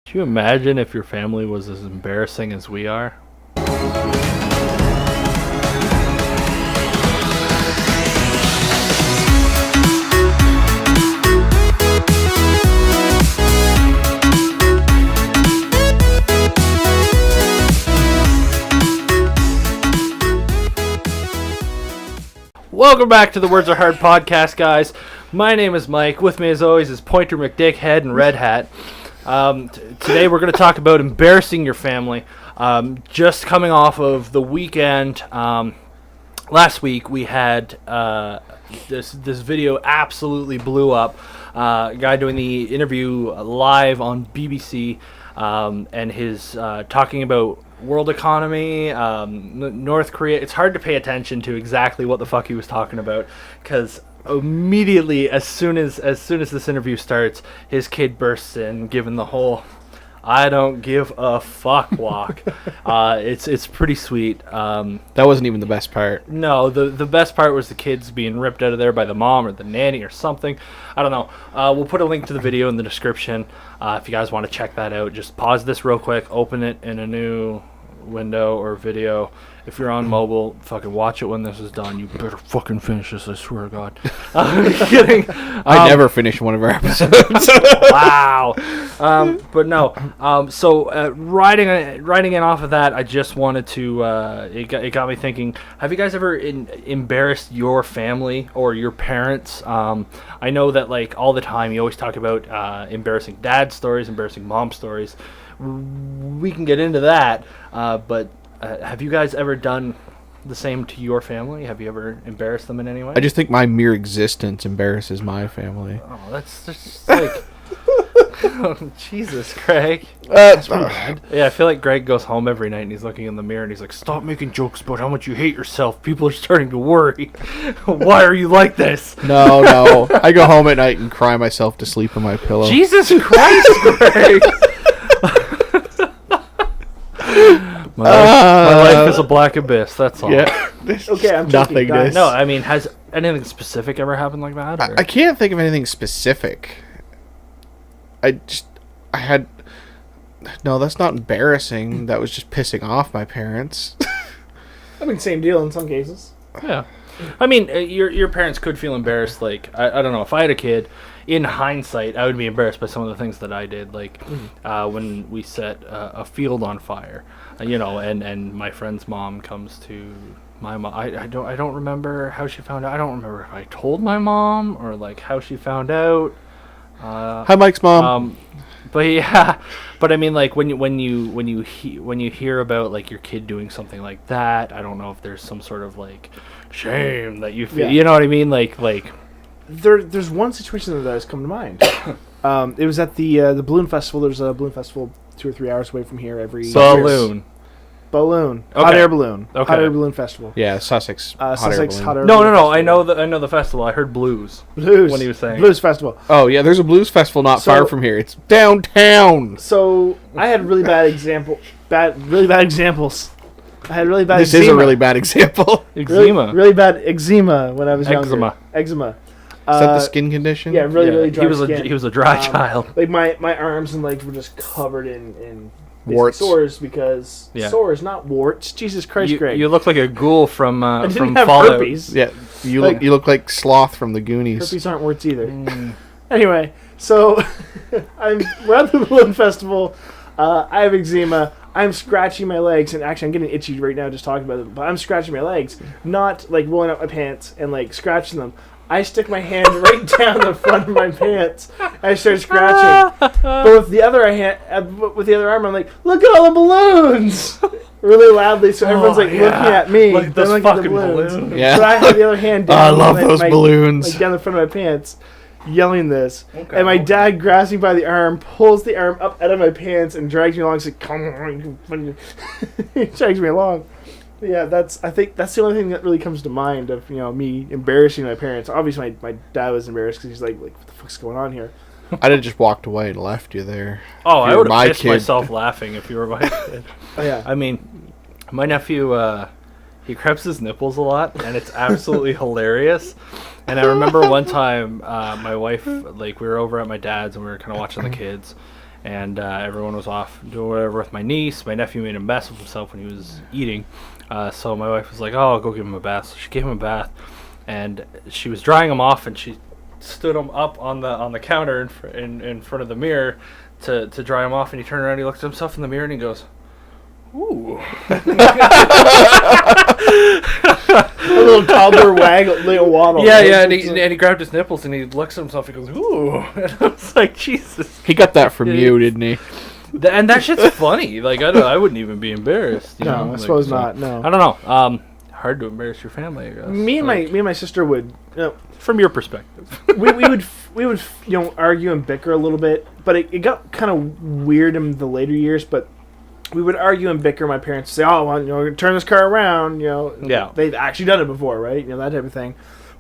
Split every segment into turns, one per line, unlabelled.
Can you imagine if your family was as embarrassing as we are? Welcome back to the Words Are Hard podcast, guys. My name is Mike. With me, as always, is Pointer McDickhead and Red Hat. Today, we're going to talk about embarrassing your family. Just coming off of the weekend, last week we had this video absolutely blew up. A guy doing the interview live on BBC, and his talking about world economy, North Korea. It's hard to pay attention to exactly what the fuck he was talking about, because immediately as soon as this interview starts, his kid bursts in, giving the whole "I don't give a fuck" walk. It's pretty sweet.
That wasn't even the best part.
No, the best part was the kids being ripped out of there by the mom or the nanny or something. I don't know. We'll put a link to the video in the description. If you guys want to check that out, just pause this real quick, open it in a new window or video. If you're on mobile, fucking watch it when this is done. You better fucking finish this, I swear to God. I'm kidding.
I never finish one of our episodes.
Wow. But no. So riding in off of that, I just wanted to. It got me thinking. Have you guys ever embarrassed your family or your parents? I know that like all the time you always talk about embarrassing dad stories, embarrassing mom stories. We can get into that, but have you guys ever done the same to your family? Have you ever embarrassed them in any way?
I just think my mere existence embarrasses my family.
Oh, that's just like... Oh, Jesus, Greg. That's pretty bad. Yeah, I feel like Greg goes home every night and he's looking in the mirror and he's like, "Stop making jokes about how much you hate yourself. People are starting to worry. Why are you like this?"
No. I go home at night and cry myself to sleep on my pillow.
Jesus Christ, Greg. My life is a black abyss, that's all.
Yeah.
Okay, I'm
nothingness.
No, I mean, has anything specific ever happened like that? Or?
I can't think of anything specific. No, that's not embarrassing. That was just pissing off my parents.
I mean, same deal in some cases.
Yeah. I mean, your parents could feel embarrassed. Like, I don't know, if I had a kid, in hindsight, I would be embarrassed by some of the things that I did. Like, when we set a field on fire, and my friend's mom comes to my mom. I don't remember how she found out. I don't remember if I told my mom or, like, how she found out.
Hi, Mike's mom.
But yeah, but I mean, like when you hear about like your kid doing something like that, I don't know if there's some sort of like shame that you feel. Yeah. You know what I mean? Like
there's one situation that has come to mind. It was at the balloon festival. There's a balloon festival 2 or 3 hours away from here every
balloon.
Balloon.
Okay.
Hot air balloon.
Okay.
Hot air balloon festival.
Yeah, Sussex.
Sussex hot air
No.
balloon festival.
I know the festival. I heard blues.
Blues.
When he was saying
Blues festival.
Oh yeah, there's a blues festival not far from here. It's downtown.
So I had really bad examples. I had really bad
This
eczema.
is a really bad example.
eczema.
Really bad eczema when I was younger. Eczema.
Is that the skin condition?
Yeah, really dry skin.
He was a dry child.
Like my arms and legs were just covered in
warts.
Sores because sores, not warts. Jesus Christ, Greg.
You look like a ghoul from
I didn't
from
have
Fallout.
herpes.
Yeah, you look like Sloth from the Goonies.
Herpes aren't warts either. Anyway, so we're at the balloon festival. I have eczema. I'm scratching my legs, and actually I'm getting itchy right now just talking about it. But I'm scratching my legs, not like rolling up my pants and like scratching them. I stick my hand right down the front of my pants. I start scratching. But with the other arm, I'm like, "Look at all the balloons!" really loudly, so everyone's like looking at me.
Look at those
looking
fucking
at the balloons.
balloons.
Yeah.
But I have the other hand down.
I love those balloons.
Like down the front of my pants, yelling this. Okay, and my dad grabs me by the arm, pulls the arm up out of my pants, and drags me along. He's like, "Come on!" He drags me along. Yeah, I think that's the only thing that really comes to mind of me embarrassing my parents. Obviously, my dad was embarrassed because he's like, what the fuck's going on here?
I'd have just walked away and left you there.
Oh, I would have pissed myself laughing if you were my kid.
Oh, yeah.
I mean, my nephew, he grabs his nipples a lot, and it's absolutely hilarious. And I remember one time, my wife, like, we were over at my dad's, and we were kind of watching the kids. and everyone was off doing whatever with my niece. My nephew made a mess of himself when he was eating, so my wife was like, "Oh, I'll go give him a bath." So she gave him a bath, and she was drying him off, and she stood him up on the counter in front of the mirror to dry him off. And he turned around, he looked at himself in the mirror, and he goes, "Ooh."
A little toddler wag, little waddle.
Yeah, and he grabbed his nipples and he looks at himself. He goes, "Ooh," and I was like, "Jesus."
He got that from you, didn't he?
And that shit's funny. Like I wouldn't even be embarrassed. You know?
I
Like,
suppose
so,
not. No.
I don't know. Hard to embarrass your family, I guess.
Me and my sister would.
From your perspective.
we would argue and bicker a little bit, but it got kind of weird in the later years. But we would argue and bicker. My parents would say, "Oh, well, we're gonna turn this car around."
Yeah.
They've actually done it before, right? That type of thing.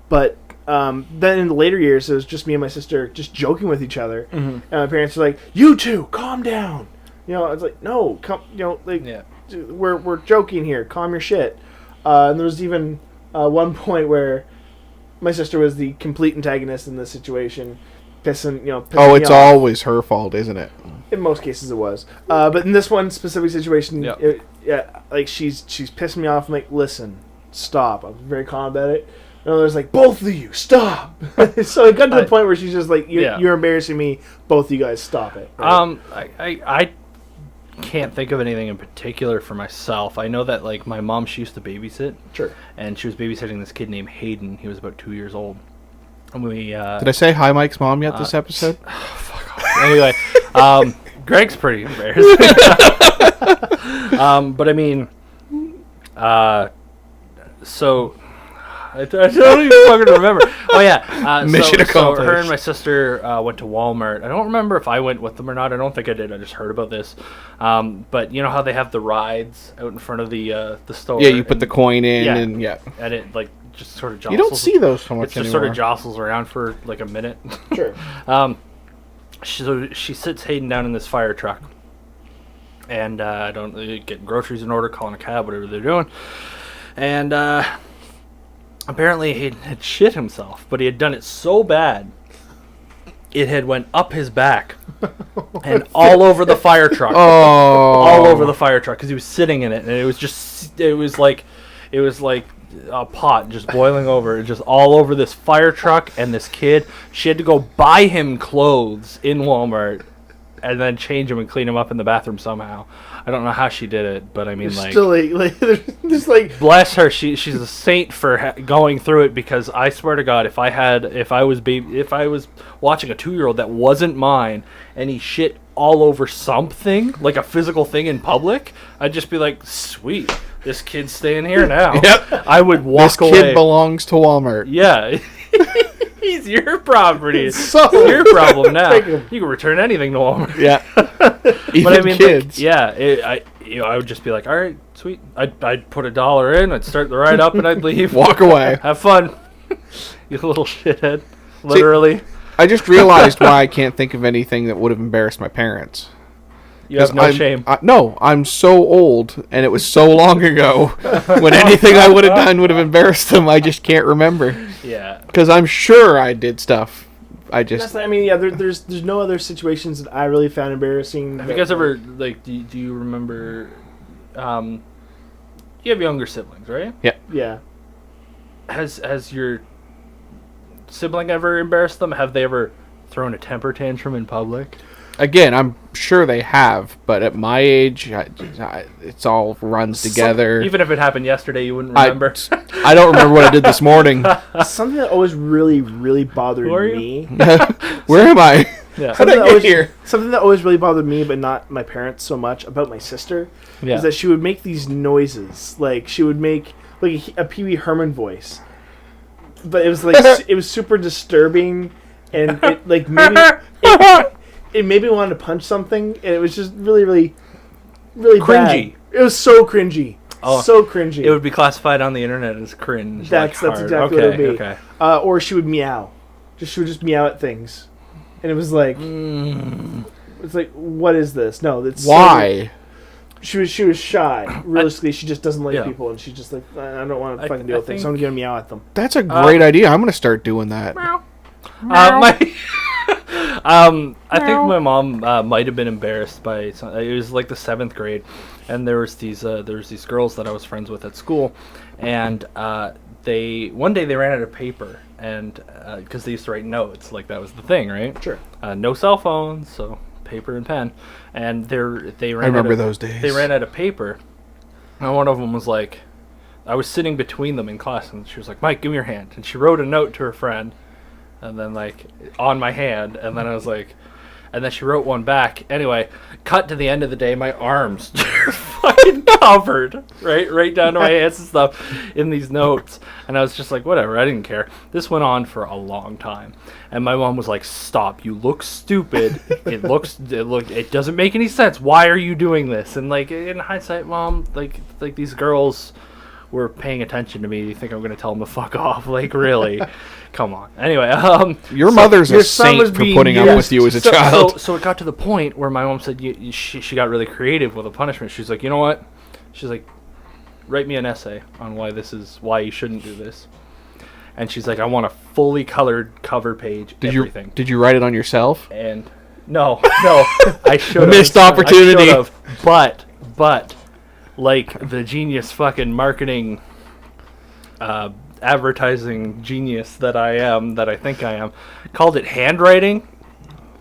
But then in the later years, it was just me and my sister just joking with each other, and my parents were like, "You two, calm down." I was like, "No, come." We're joking here. Calm your shit. And there was even one point where my sister was the complete antagonist in this situation, pissing me
It's
off.
always her fault, isn't it?
In most cases, it was. But in this one specific situation, she's pissing me off. I'm like, "Listen, stop." I'm very calm about it. And there's like, "Both of you, stop." So it got to the point where she's just like, "You're embarrassing me. Both of you guys, stop it." Right?
I can't think of anything in particular for myself. I know that like my mom, she used to babysit.
Sure.
And she was babysitting this kid named Hayden. He was about 2 years old. And we
Did I say hi, Mike's mom yet this episode?
Fuck off. Anyway, Greg's pretty embarrassing. But I mean, so I don't even fucking remember. Oh yeah,
Mission accomplished.
So her and my sister went to Walmart. I don't remember if I went with them or not. I don't think I did. I just heard about this. But you know how they have the rides out in front of the store.
Yeah, you put the coin in, and
and it like just sort of jostles.
You don't see those so much
It just sort of jostles around for like a minute.
Sure.
So she sits Hayden down in this fire truck, and get groceries in order, calling a cab, whatever they're doing, and apparently Hayden had shit himself, but he had done it so bad, it had went up his back and all over the fire truck. All over the fire truck because he was sitting in it, and it was like a pot just boiling over, just all over this fire truck and this kid. She had to go buy him clothes in Walmart and then change him and clean him up in the bathroom somehow. I don't know how she did it, but I mean, bless her. She's a saint for going through it, because I swear to God, if I was watching a 2-year-old that wasn't mine and he shit all over something, like a physical thing in public, I'd just be like, sweet, this kid's staying here now.
Yep.
I would walk away.
This kid belongs to Walmart.
Yeah. He's your property. It's your problem now. You can return anything to Walmart.
Yeah. Even
But I mean,
kids.
I would just be like, all right, sweet. I'd put $1 in, I'd start the ride up, and I'd leave.
Walk away.
Have fun. You little shithead. Literally.
I just realized why I can't think of anything that would have embarrassed my parents.
You have no shame.
No, I'm so old, and it was so long ago when anything I would have done would have embarrassed them. I just can't remember.
Yeah.
Because I'm sure I did stuff.
There's no other situations that I really found embarrassing.
Have you guys ever, like, do you remember, you have younger siblings, right?
Yeah.
Yeah.
Has your sibling ever embarrassed them? Have they ever thrown a temper tantrum in public?
Again, I'm sure they have, but at my age, it's all runs together.
Even if it happened yesterday, you wouldn't remember.
I don't remember what I did this morning.
Something that always really, really bothered me.
Where am I?
Yeah.
How did I get here?
Something that always really bothered me, but not my parents so much, about my sister, is that she would make these noises. Like, she would make like a Pee Wee Herman voice. But it was like, it was super disturbing, and it like it made me want to punch something, and it was just really, really, really
cringy.
Bad. It was so cringy. Oh, so cringy.
It would be classified on the internet as cringe.
That's exactly what it would be. Okay. Or she would meow. She would just meow at things. And it was like, it's like, what is this? No, that's
why?
She was shy. Realistically, she just doesn't like people, and she's just like, I don't want to fucking deal with things, so I'm gonna meow at them.
That's a great idea. I'm gonna start doing that.
Meow.
I think my mom might have been embarrassed by it was like the 7th grade, and there was these girls that I was friends with at school, and one day they ran out of paper, and because they used to write notes, like that was the thing, right?
Sure.
No cell phones, so paper and pen, and they ran.
I remember
out of,
those days.
They ran out of paper, and one of them was like, I was sitting between them in class, and she was like, "Mike, give me your hand," and she wrote a note to her friend, and then like on my hand, and then I was like, and then she wrote one back. Anyway, cut to the end of the day, my arms are fucking covered, right down to my hands and stuff in these notes, and I was just like, whatever, I didn't care. This went on for a long time, and my mom was like, "Stop! You look stupid. It doesn't make any sense. Why are you doing this?" And like in hindsight, Mom, like these girls were paying attention to me. You think I'm going to tell them to fuck off? Like, really? Come on. Anyway,
your mother's
your
a
son was
saint for
being
putting up with you as a child.
So it got to the point where my mom said she got really creative with a punishment. She's like, you know what? She's like, write me an essay on why you shouldn't do this. And she's like, I want a fully colored cover page. Everything.
Did you write it on yourself?
And no, I should have.
Missed opportunity.
But like the genius fucking marketing advertising genius that I think I am, called it handwriting.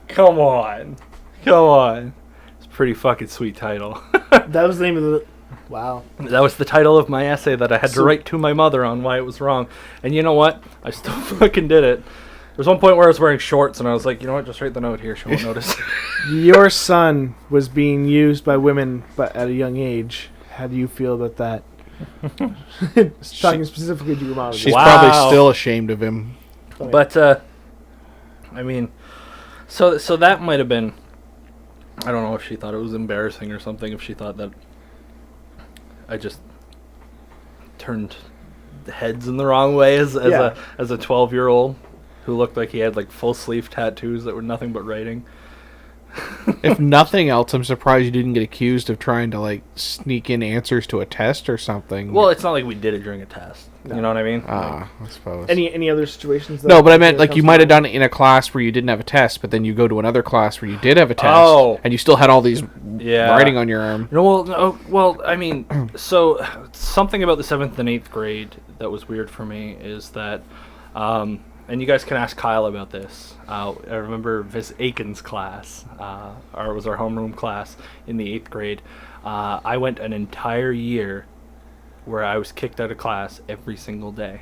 Come on. It's a pretty fucking sweet title.
That was the name of the... Wow.
That was the title of my essay that I had to write to my mother on why it was wrong. And you know what? I still fucking did it. There was one point where I was wearing shorts, and I was like, you know what? Just write the note here. She won't notice.
Your son was being used by women, but at a young age. How do you feel about that? Talking specifically to your mom.
She's
Wow.
probably still ashamed of him.
But I mean, so that might have been. I don't know if she thought it was embarrassing or something. If she thought that I just turned heads in the wrong way as a 12-year-old who looked like he had like full sleeve tattoos that were nothing but writing.
If nothing else, I'm surprised you didn't get accused of trying to like sneak in answers to a test or something.
Well, it's not like we did it during a test.
No.
You know what I mean?
I suppose.
Any other situations?
No, but I meant like you might have done it in a class where you didn't have a test, but then you go to another class where you did have a test, and you still had all these writing on your arm.
Well, I mean, so something about the 7th and 8th grade that was weird for me is that, and you guys can ask Kyle about this. I remember Ms. Aiken's class, or it was our homeroom class in the 8th grade. I went an entire year where I was kicked out of class every single day.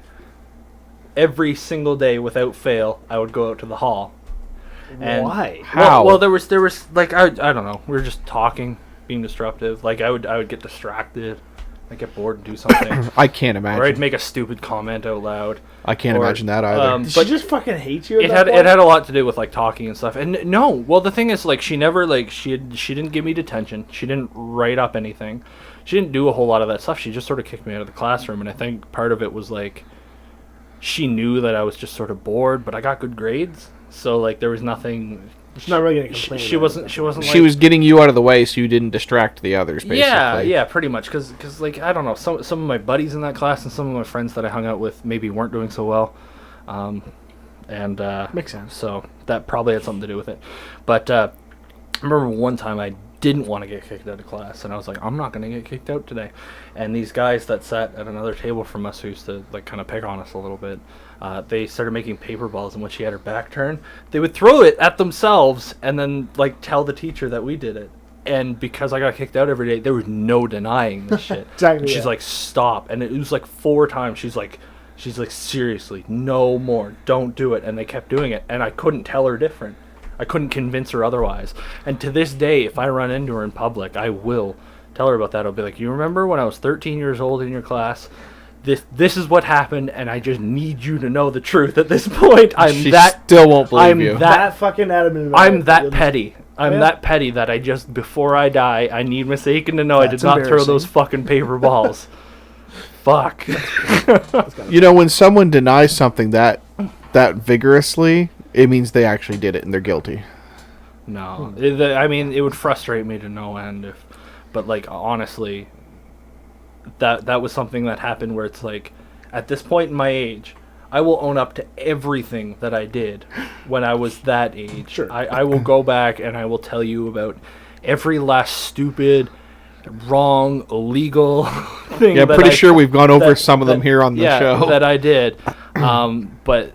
Every single day without fail, I would go out to the hall. And
why?
How?
Well, there was like I don't know. We were just talking, being disruptive. Like I would get distracted. I'd get bored and do something.
I can't imagine.
Or I'd make a stupid comment out loud.
I can't imagine that either.
Did she just fucking hate you?
It had a lot to do with like talking and stuff. And no, well the thing is like she never like she didn't give me detention. She didn't write up anything. She didn't do a whole lot of that stuff. She just sort of kicked me out of the classroom. And I think part of it was like she knew that I was just sort of bored, but I got good grades. So like there was nothing.
She's not really gonna complain.
She wasn't. She
was getting you out of the way so you didn't distract the others. Basically.
Yeah, pretty much. Because like I don't know, some of my buddies in that class and some of my friends that I hung out with maybe weren't doing so well, and
makes sense.
So that probably had something to do with it. But I remember one time I didn't want to get kicked out of class, and I was like, I'm not going to get kicked out today. And these guys that sat at another table from us who used to like kind of pick on us a little bit. They started making paper balls, and when she had her back turned, they would throw it at themselves and then like tell the teacher that we did it. And because I got kicked out every day, there was no denying this shit.
Exactly.
She's like, stop. And it was like 4 times. She's like, seriously, no more. Don't do it. And they kept doing it. And I couldn't tell her different. I couldn't convince her otherwise. And to this day, if I run into her in public, I will tell her about that. I'll be like, you remember when I was 13 years old in your class? This is what happened, and I just need you to know the truth. At this point,
still won't believe you.
That fucking adamant.
I'm that petty. I'm that petty that I just, before I die, I need Miss Aiken to know I did not throw those fucking paper balls. Fuck.
You know, when someone denies something that vigorously, it means they actually did it and they're guilty.
No, I mean, it would frustrate me to no end but like honestly, that was something that happened where it's like, at this point in my age, I will own up to everything that I did when I was that age.
Sure.
I will go back and I will tell you about every last stupid, wrong, illegal thing.
Yeah, I'm pretty sure we've gone over some of them here on the show.
that I did. But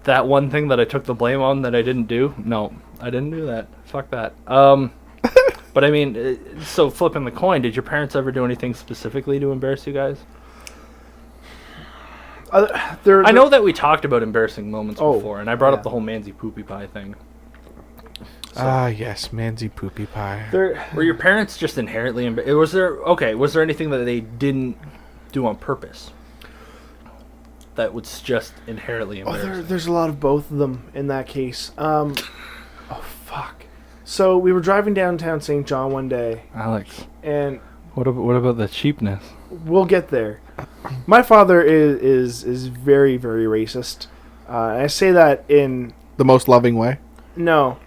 that one thing that I took the blame on that I didn't do, no, I didn't do that. Fuck that. But I mean, so flipping the coin, did your parents ever do anything specifically to embarrass you guys? I know that we talked about embarrassing moments before, and I brought up the whole Manzi Poopy Pie thing.
Yes, Manzi Poopy Pie.
Were your parents just inherently was there anything that they didn't do on purpose that was just inherently embarrassing?
There's a lot of both of them in that case. Oh, fuck. So we were driving downtown St. John one day.
Alex.
And
what about the cheapness?
We'll get there. My father is very, very racist. And I say that in...
the most loving way?
No.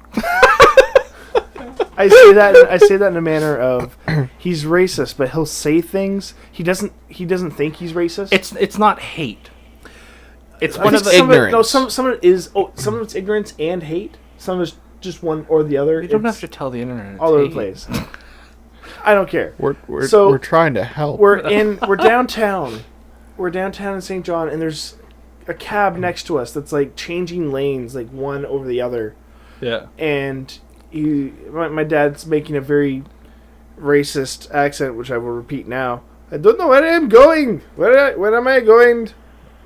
I say that in a manner of he's racist, but he'll say things he doesn't think he's racist.
It's not hate. It's
one of the ignorance.
Some of it is some of it's ignorance and hate. Some of it's just one or the other.
You don't have to tell the internet. It's
all over
hate.
the place. I don't care.
We're trying to help.
We're downtown. We're downtown in St. John, and there's a cab next to us that's like changing lanes, like one over the other.
Yeah.
And my dad's making a very racist accent, which I will repeat now. I don't know where I am going. Where am I going?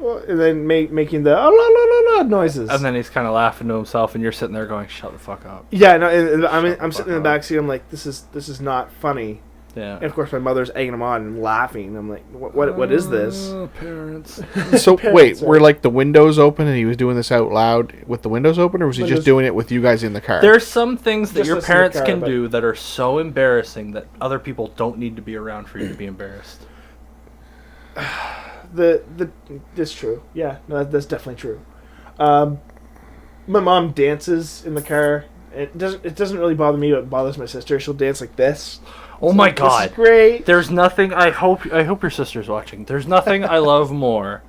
And then making the la la la noises.
And then he's kind of laughing to himself, and you're sitting there going, "Shut the fuck up."
Yeah, no. And I'm sitting in the back seat. I'm like, this is not funny.
Yeah.
And of course, my mother's egging him on and laughing. I'm like, what is this?
Parents.
So wait, were like the windows open and he was doing this out loud with the windows open, or was he just doing it with you guys in the car?
There's some things that your parents
car,
can do that are so embarrassing that other people don't need to be around for you to be embarrassed.
That's true. Yeah, no, that's definitely true. My mom dances in the car. It doesn't really bother me, but it bothers my sister. She'll dance like this.
Oh my God!
This is great.
There's nothing. I hope your sister's watching. There's nothing I love more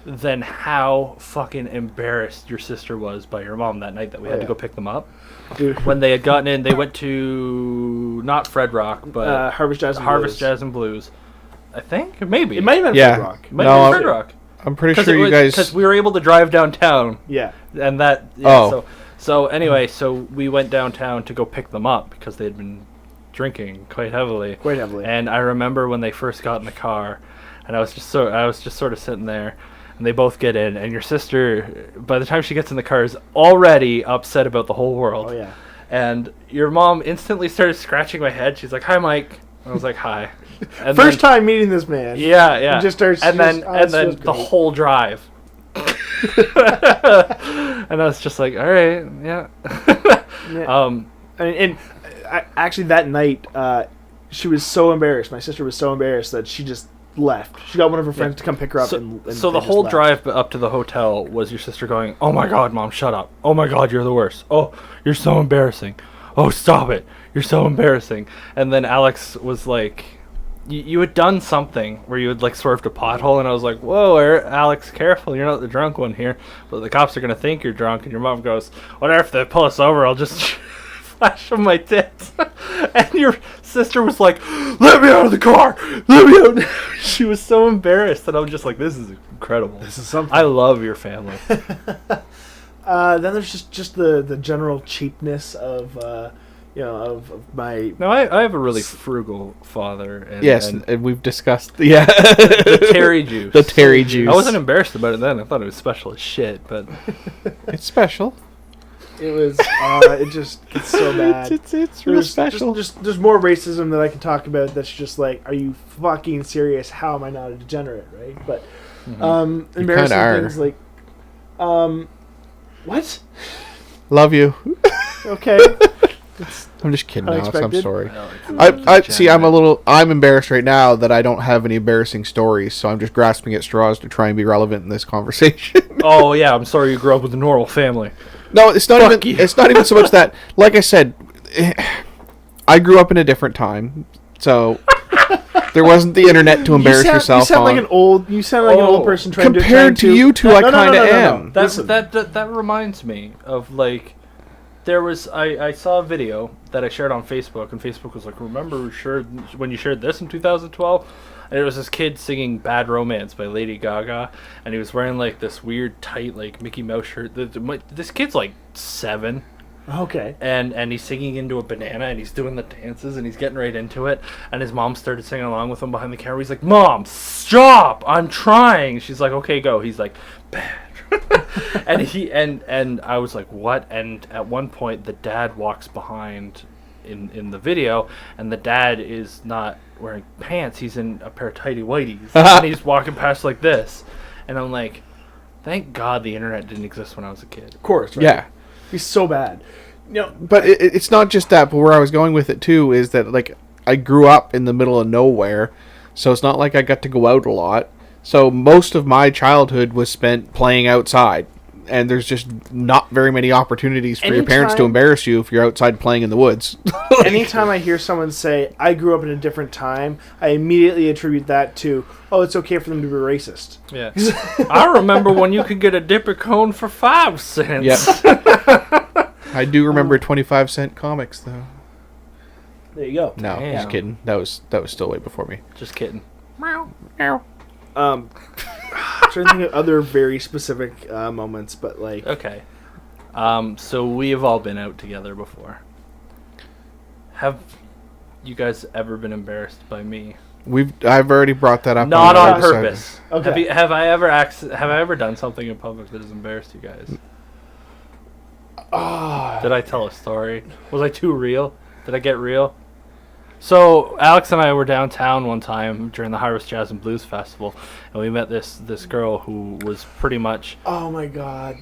than how fucking embarrassed your sister was by your mom that night that we had to go pick them up.
Dude.
When they had gotten in, they went to not Fred Rock, but
Harvest Jazz and Blues.
I think maybe
it might have been Fred Rock.
It might have been Fred Rock.
I'm pretty sure you guys,
because we were able to drive downtown.
Yeah,
and that. Yeah, So anyway, so we went downtown to go pick them up because they had been drinking quite heavily. And I remember when they first got in the car, and I was just sort of sitting there, and they both get in, and your sister, by the time she gets in the car, is already upset about the whole world.
Oh yeah.
And your mom instantly started scratching my head. She's like, "Hi, Mike." I was like, "Hi." And
First time meeting this man.
Yeah, yeah.
And just starts,
and then the whole drive. And I was just like, all right, yeah.
And actually that night, she was so embarrassed. My sister was so embarrassed that she just left. She got one of her friends to come pick her up.
So the whole drive up to the hotel was your sister going, "Oh my God, Mom, shut up. Oh my God, you're the worst. Oh, you're so embarrassing. Oh, stop it. You're so embarrassing." And then Alex was like, you had done something where you had like swerved a pothole, and I was like, "Whoa, Alex, careful, you're not the drunk one here, but the cops are gonna think you're drunk." And your mom goes, "Whatever, if they pull us over, I'll just flash them my tits." And your sister was like, "Let me out of the car, let me out." She was so embarrassed, and I'm just like, "This is incredible.
This is something."
I love your family.
Then there's just the general cheapness of of my...
No, I have a really frugal father.
And we've discussed... Yeah.
The Terry juice.
The Terry juice.
I wasn't embarrassed about it then. I thought it was special as shit, but...
It's special.
It was... it just gets so bad.
It's real special.
There's more racism that I can talk about that's just like, are you fucking serious? How am I not a degenerate, right? But embarrassing things like... what?
Love you.
Okay.
I'm just kidding, Alex. I'm sorry.
No,
I'm embarrassed right now that I don't have any embarrassing stories, so I'm just grasping at straws to try and be relevant in this conversation.
Oh yeah, I'm sorry you grew up with a normal family.
No, it's not It's not even so much that. Like I said, I grew up in a different time, so There wasn't the internet to embarrass yourself
You sound
on.
like an old person trying
compared to you two, I kind of am.
That reminds me of like, there was I saw a video that I shared on Facebook, and Facebook was like, remember when you shared this in 2012? And it was this kid singing "Bad Romance" by Lady Gaga, and he was wearing like this weird tight like Mickey Mouse shirt. This kid's like 7.
Okay.
And he's singing into a banana, and he's doing the dances, and he's getting right into it. And his mom started singing along with him behind the camera. He's like, "Mom, stop! I'm trying." She's like, "Okay, go." He's like, "Bad." and I was like, "What?" And at one point, the dad walks behind in the video, and the dad is not wearing pants. He's in a pair of tighty whities, and he's walking past like this. And I'm like, thank God the internet didn't exist when I was a kid.
Of course, right?
Yeah.
It'd be so bad.
But it's not just that. But where I was going with it too is that like I grew up in the middle of nowhere, so it's not like I got to go out a lot. So most of my childhood was spent playing outside, and there's just not very many opportunities for your parents to embarrass you if you're outside playing in the woods.
Anytime I hear someone say, "I grew up in a different time," I immediately attribute that to, "Oh, it's okay for them to be racist."
Yeah. I remember when you could get a dipper cone for 5 cents.
Yep. I do remember 25-cent comics though.
There you go.
No,
Damn.
just kidding. That was still way before me.
Just kidding.
Trying to think of other very specific moments, but like,
Okay. So we have all been out together before. Have you guys ever been embarrassed by me?
I've already brought that up.
Not on
episode.
purpose.
Okay.
Have I ever done something in public that has embarrassed you guys? Did I tell a story? Was I too real? Did I get real? So Alex and I were downtown one time during the Harvest Jazz and Blues Festival, and we met this girl who was pretty much
oh my God.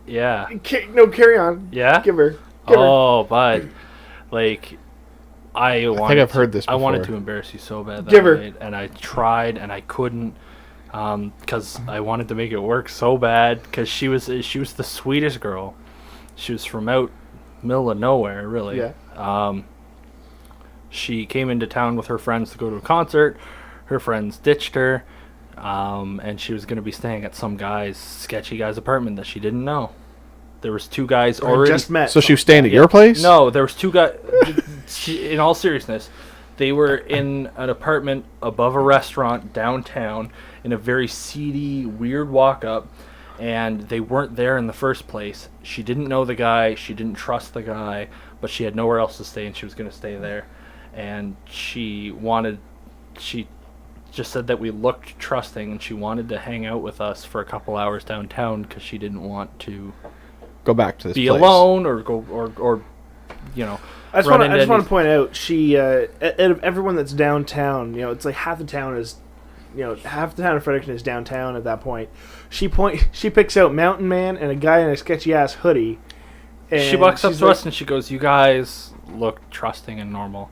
yeah.
No, carry on.
Yeah?
Give her.
Oh, bud. Like, I
think I've heard this
I wanted
before.
to embarrass you so bad that
Give her.
night, and I tried, and I couldn't, because I wanted to make it work so bad, because she was the sweetest girl. She was from out middle of nowhere, really.
Yeah.
She came into town with her friends to go to a concert. Her friends ditched her, and she was going to be staying at some sketchy guy's apartment that she didn't know. There was 2 guys already.
Just met.
So she was staying at your place?
No, there was 2 guys. In all seriousness, they were in an apartment above a restaurant downtown in a very seedy, weird walk-up, and they weren't there in the first place. She didn't know the guy. She didn't trust the guy, but she had nowhere else to stay, and she was going to stay there. And she just said that we looked trusting, and she wanted to hang out with us for a couple hours downtown because she didn't want to
Go back to this
be
place.
alone or go or you know.
I just want to point out, she out of everyone that's downtown, it's like half the town is, half the town of Fredericton is downtown at that point. She picks out Mountain Man and a guy in a sketchy ass hoodie. And
she walks up
she's
to
like,
us and she goes, "You guys look trusting and normal.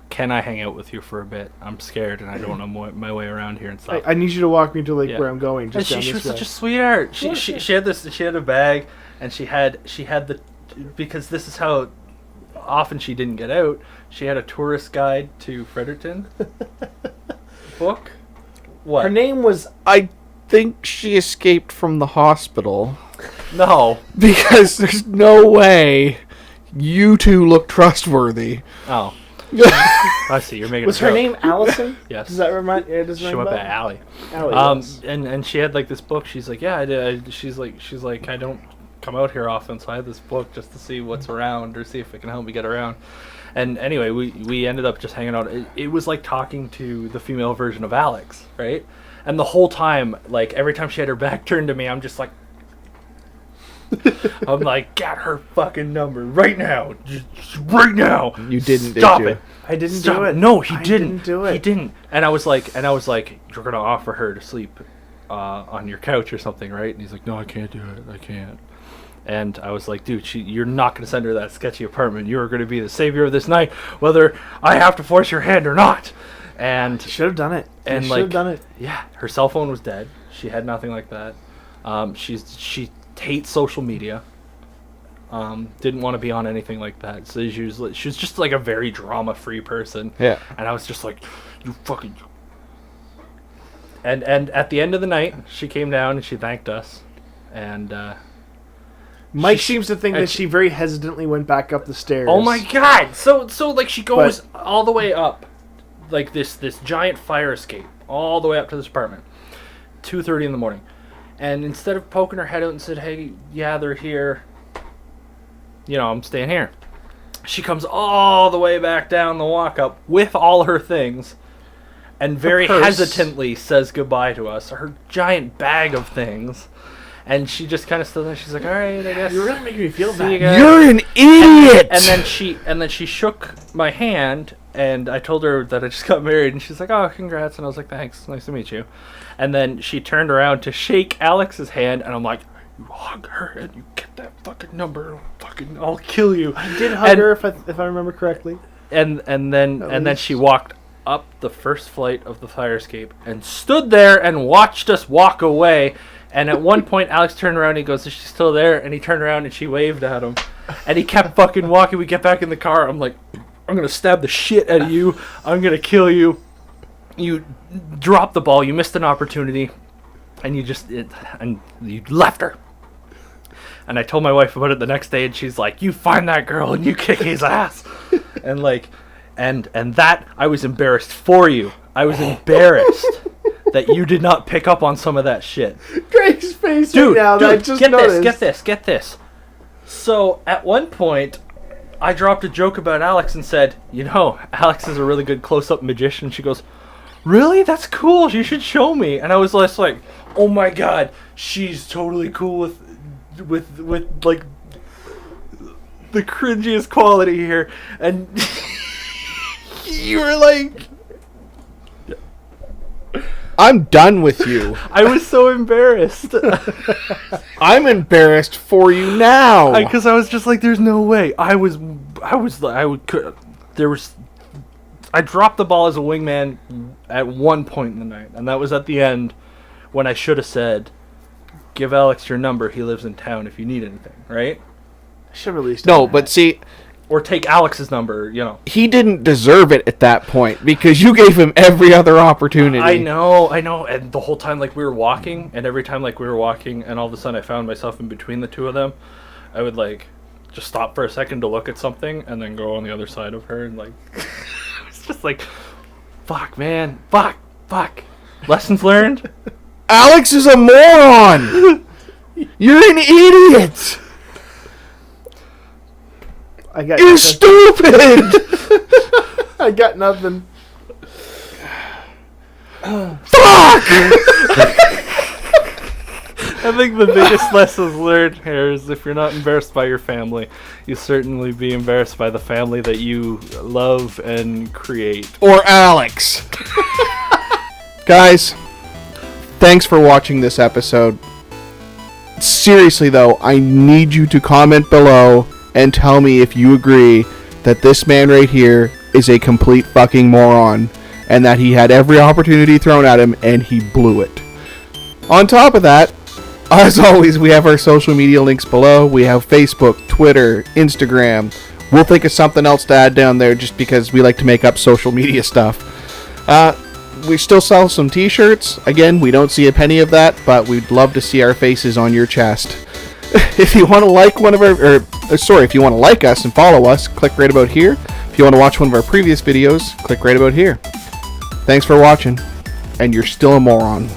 Can I hang out with you for a bit? I'm scared and I don't know my way around here and stuff."
I need you to walk me to
Yeah.
where I'm going.
And
Just down
she was
this way.
such a sweetheart. She had this. She had a bag, and she had the, because this is how often she didn't get out. She had a tourist guide to Fredericton book. What?
Her name was.
I think she escaped from the hospital
No.
because there's no way you two look trustworthy.
Oh. I see. You're making.
Was
a
her
joke.
name Allison?
Yes.
Does that remind? Yeah, does it
She
ring
went
a
by
bell?
Allie.
Allie, yes.
And she had like this book. She's like, yeah, I did. She's like, I don't come out here often, so I had this book just to see what's around or see if it can help me get around. And anyway, we ended up just hanging out. It was like talking to the female version of Alex, right? And the whole time, like every time she had her back turned to me, I'm just like, I'm like, get her fucking number right now, just right now.
You didn't,
Stop
did you?
it.
I didn't
Stop
do it.
No, he
I
didn't.
do it.
He didn't. And I was like, you're gonna offer her to sleep on your couch or something, right? And he's like, no, I can't do it. I can't. And I was like, dude, you're not gonna send her to that sketchy apartment. You're gonna be the savior of this night, whether I have to force your hand or not. And
Should have done it.
and
Should
like,
have done it.
yeah, her cell phone was dead. She had nothing like that. She hates social media. Didn't want to be on anything like that. So she was just like a very drama-free person.
Yeah.
And I was just like, you fucking... And at the end of the night, she came down and she thanked us. And
Mike seems to think that she very hesitantly went back up the stairs.
oh my god! So like she goes all the way up, like this giant fire escape, all the way up to this apartment. 2:30 in the morning, and instead of poking her head out and said, "Hey, yeah, they're here," I'm staying here. She comes all the way back down the walk up with all her things, and very hesitantly says goodbye to us. Her giant bag of things. And she just kind of stood there. She's like, "All right, I guess."
You're really making me feel bad.
You're an idiot.
And then she shook my hand, and I told her that I just got married, and she's like, "Oh, congrats!" And I was like, "Thanks, nice to meet you." And then she turned around to shake Alex's hand, and I'm like, "You hug her and you get that fucking number, I'll kill you."
I did hug her if I remember correctly.
And then she walked up the first flight of the fire escape and stood there and watched us walk away. And at one point, Alex turned around and he goes, "Is she still there?" And he turned around and she waved at him. And he kept fucking walking. We get back in the car. I'm like, "I'm going to stab the shit out of you. I'm going to kill you. You dropped the ball. You missed an opportunity. And you left her." And I told my wife about it the next day. And she's like, "You find that girl and you kick his ass." And like, and that, I was embarrassed for you. I was embarrassed that you did not pick up on some of that shit.
Greg's face right now. That I just noticed.
Get this. So at one point, I dropped a joke about Alex and said, "Alex is a really good close-up magician." She goes, "Really? That's cool. You should show me." And I was just like, "Oh my god, she's totally cool with like the cringiest quality here." And you were like,
I'm done with you.
I was so embarrassed.
I'm embarrassed for you now.
Because I was just like, "There's no way." I dropped the ball as a wingman at one point in the night, and that was at the end when I should have said, "Give Alex your number. He lives in town if you need anything," right?
I should have released
No, but see,
or take Alex's number,
he didn't deserve it at that point because you gave him every other opportunity.
I know. And the whole time, like, we were walking, and every time, like, we were walking, and all of a sudden I found myself in between the two of them, I would, like, just stop for a second to look at something, and then go on the other side of her, and, like, it's just like, fuck, man. Fuck. Lessons learned?
Alex is a moron! You're an idiot! You're stupid!
I got nothing.
Fuck!
I think the biggest lessons learned here is if you're not embarrassed by your family, you certainly be embarrassed by the family that you love and create.
Or Alex. Guys, thanks for watching this episode. Seriously though, I need you to comment below and tell me if you agree that this man right here is a complete fucking moron and that he had every opportunity thrown at him and he blew it. On top of that, as always, we have our social media links below. We have Facebook, Twitter, Instagram. We'll think of something else to add down there just because we like to make up social media stuff. We still sell some t-shirts. Again, we don't see a penny of that, but we'd love to see our faces on your chest. If you want to like one of our, if you want to like us and follow us, click right about here. If you want to watch one of our previous videos, click right about here. Thanks for watching, and you're still a moron.